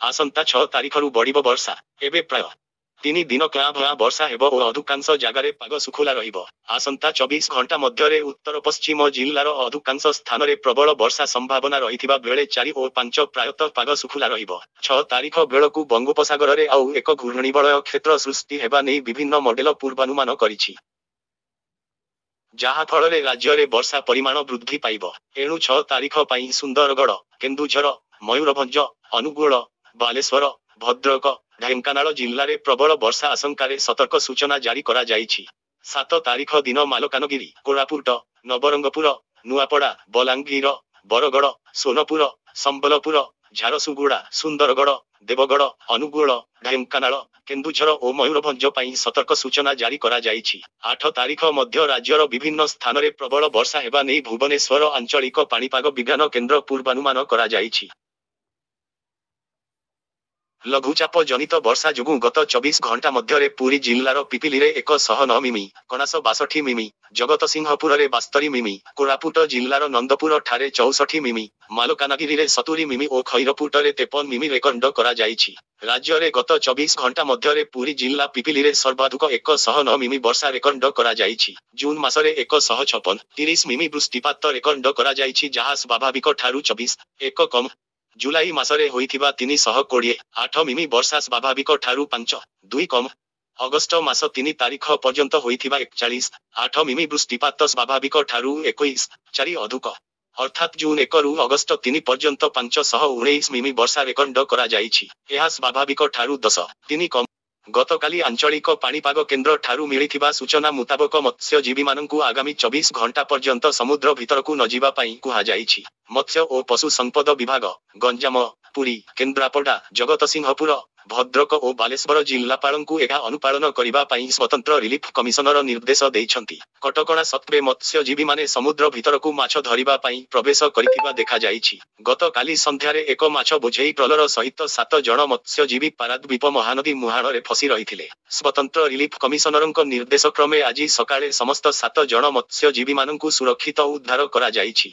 आसंता 6 तारिखରୁ ବଢିବ ବର୍ଷା। ଏବେ ପ୍ରାୟ 3 ଦିନ କାଁ ଭାଁ ବର୍ଷା ହେବ ଓ ଅଧିକାଂଶ ଜାଗାରେ ପାଗ ଶୁଖୁଲା ରହିବ। ଆସନ୍ତା 24 ଘଣ୍ଟା ମଧ୍ୟରେ ଉତ୍ତର ପଶ୍ଚିମ ଜିଲ୍ଲାର ଅଧିକାଂଶ ସ୍ଥାନରେ ପ୍ରବଳ ବର୍ଷା ସମ୍ଭାବନା ରହିଥିବା ବେଳେ 4 ଓ 5 ପ୍ରାୟତଃ ପାଗ ଶୁଖୁଲା ରହିବ। 6 ତାରିଖ ବେଳକୁ ବଙ୍ଗୋପସାଗରରେ ଆଉ ଏକ ଘୂର୍ଣ୍ଣିବଳୟ କ୍ଷେତ୍ର ସୃଷ୍ଟି ହେବା ନେଇ ବିଭିନ୍ନ ମଡେଲ ପୂର୍ବାନୁମାନ କରିଛି। ଯାହା ଫଳରେ ରାଜ୍ୟରେ ବର୍ଷା ପରିମାଣ ବୃଦ୍ଧି ପାଇବ। ଏଣୁ 6 ତାରିଖ ପାଇଁ ସୁନ୍ଦରଗଡ଼, କେନ୍ଦୁଝର, ମୟୂରଭଞ୍ଜ, ଅନୁଗୁଳ, ବାଲେଶ୍ୱର, ଭଦ୍ରକ, ଢେଙ୍କାନାଳ ଜିଲ୍ଲାରେ ପ୍ରବଳ ବର୍ଷା ଆଶଙ୍କାରେ ସତର୍କ ସୂଚନା ଜାରି କରାଯାଇଛି। 7 ତାରିଖ ଦିନ ମାଲକାନଗିରି, କୋରାପୁଟ, ନବରଙ୍ଗପୁର, ନୂଆପଡ଼ା, ବଲାଙ୍ଗୀର, ବରଗଡ଼, ସୋନପୁର, ସମ୍ବଲପୁର, ଝାରସୁଗୁଡ଼ା, ସୁନ୍ଦରଗଡ଼, ଦେବଗଡ଼, ଅନୁଗୁଳ, ଢେଙ୍କାନାଳ, କେନ୍ଦୁଝର ଓ ମୟୂରଭଞ୍ଜ ପାଇଁ ସତର୍କ ସୂଚନା ଜାରି କରାଯାଇଛି। 8 ତାରିଖ ମଧ୍ୟ ରାଜ୍ୟର ବିଭିନ୍ନ ସ୍ଥାନରେ ପ୍ରବଳ ବର୍ଷା ହେବା ନେଇ ଭୁବନେଶ୍ୱର ଆଞ୍ଚଳିକ ପାଣିପାଗ ବିଜ୍ଞାନ କେନ୍ଦ୍ର ପୂର୍ବାନୁମାନ କରାଯାଇଛି। ଲଘୁଚାପ ଜନିତ ବର୍ଷା ଯୋଗୁଁ ଗତ 24 ଘଣ୍ଟା ମଧ୍ୟରେ ପୁରୀ ଜିଲ୍ଲାର ପିପିଲିରେ 109 ମିମି, କଣାସ 62 ମିମି, ଜଗତସିଂହପୁରରେ 72 ମିମି, କୋରାପୁଟ ଜିଲ୍ଲାର ନନ୍ଦପୁର ଠାରେ 64 ମିମି, ମାଲକାନଗିରିରେ 70 ମିମି ଓ ଖଇରପୁଟରେ 53 ମିମି ରେକର୍ଡ କରାଯାଇଛି। ରାଜ୍ୟରେ ଗତ 24 ଘଣ୍ଟା ମଧ୍ୟରେ ପୁରୀ ଜିଲ୍ଲା ପିପିଲିରେ ସର୍ବାଧିକ 109 ମିମି ବର୍ଷା ରେକର୍ଡ କରାଯାଇଛି। ଜୁନ୍ ମାସରେ 156.30 ମିମି ବୃଷ୍ଟିପାତ ରେକର୍ଡ କରାଯାଇଛି ଯାହା ସ୍ୱାଭାବିକ ଠାରୁ 24.1 କମ୍। ଜୁଲାଇ ମାସରେ ହୋଇଥିବା 320.8 ମିମି ବର୍ଷା ସ୍ୱାଭାବିକ ଠାରୁ 5.2 କମ୍। ଅଗଷ୍ଟ ମାସ 3 ତାରିଖ ପର୍ଯ୍ୟନ୍ତ ହୋଇଥିବା 41.8 ମିମି ବୃଷ୍ଟିପାତ ସ୍ୱାଭାବିକ ଠାରୁ 21.4 ଅଧିକ। ଅର୍ଥାତ୍ ଜୁନ୍ 1ରୁ ଅଗଷ୍ଟ 3 ପର୍ଯ୍ୟନ୍ତ 519 ମିମି ବର୍ଷା ରେକର୍ଡ କରାଯାଇଛି। ଏହା ସ୍ୱାଭାବିକ ଠାରୁ 10.3 କମ୍। ଗତକାଲି ଆଞ୍ଚଳିକ ପାଣିପାଗ କେନ୍ଦ୍ର ଠାରୁ ମିଳିଥିବା ସୂଚନା ମୁତାବକ ମତ୍ସ୍ୟଜୀବୀମାନଙ୍କୁ ଆଗାମୀ 24 ଘଣ୍ଟା ପର୍ଯ୍ୟନ୍ତ ସମୁଦ୍ର ଭିତରକୁ ନଯିବା ପାଇଁ କୁହାଯାଇଛି। ମତ୍ସ୍ୟ ଓ ପଶୁ ସମ୍ପଦ ବିଭାଗ, ଗଞ୍ଜାମ, ପୁରୀ, କେନ୍ଦ୍ରାପଡ଼ା, ଜଗତସିଂହପୁର, ଭଦ୍ରକ ଓ ବାଲେଶ୍ୱର ଜିଲ୍ଲାପାଳଙ୍କୁ ଏହା ଅନୁପାଳନ କରିବା ପାଇଁ ସ୍ୱତନ୍ତ୍ର ରିଲିଫ କମିଶନର ନିର୍ଦ୍ଦେଶ ଦେଇଛନ୍ତି। କଟକଣା ସତ୍ତ୍ୱେ ମତ୍ସ୍ୟଜୀବୀମାନେ ସମୁଦ୍ର ଭିତରକୁ ମାଛ ଧରିବା ପାଇଁ ପ୍ରବେଶ କରିଥିବା ଦେଖାଯାଇଛି। ଗତକାଲି ସନ୍ଧ୍ୟାରେ ଏକ ମାଛ ବୋଝେଇ ଟ୍ରଲର ସହିତ 7 ଜଣ ମତ୍ସ୍ୟଜୀବୀ ପାରାଦ୍ୱୀପ ମହାନଦୀ ମୁହାଣରେ ଫସି ରହିଥିଲେ। ସ୍ୱତନ୍ତ୍ର ରିଲିଫ କମିଶନରଙ୍କ ନିର୍ଦ୍ଦେଶ କ୍ରମେ ଆଜି ସକାଳେ ସମସ୍ତ 7 ଜଣ ମତ୍ସ୍ୟଜୀବୀମାନଙ୍କୁ ସୁରକ୍ଷିତ ଉଦ୍ଧାର କରାଯାଇଛି।